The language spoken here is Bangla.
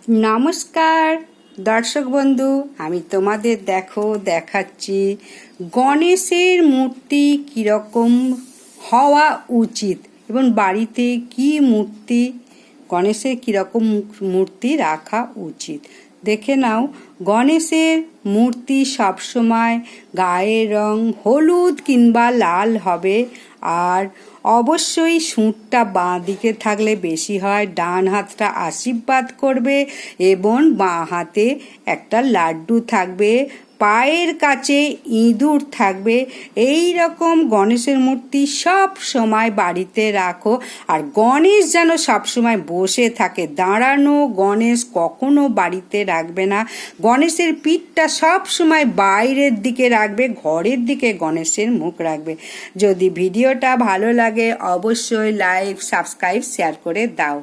নমস্কার দর্শক বন্ধু, আমি তোমাদের দেখাচ্ছি গণেশের মূর্তি কীরকম হওয়া উচিত এবং বাড়িতে কি মূর্তি গণেশের কীরকম মূর্তি রাখা উচিত। দেখে নাও, গণেশের মূর্তি সবসময় গায়ের রং হলুদ কিংবা লাল হবে, আর অবশ্যই সুঁটটা বাঁ দিকে থাকলে বেশি হয়। ডান হাতটা আশীর্বাদ করবে এবং বাঁ হাতে একটা লাড্ডু থাকবে, পায়ের কাছে ইঁদুর থাকবে। এই রকম গণেশের মূর্তি সব সময় বাড়িতে রাখো। আর গণেশ যেন সবসময় বসে থাকে, দাঁড়ানো গণেশ কখনো বাড়িতে রাখবে না। গণেশের পিঠটা সব সময় বাইরের দিকে রাখবে, ঘরের দিকে গণেশের মুখ রাখবে। যদি ভিডিওটা ভালো লাগে অবশ্যই লাইক, সাবস্ক্রাইব, শেয়ার করে দাও।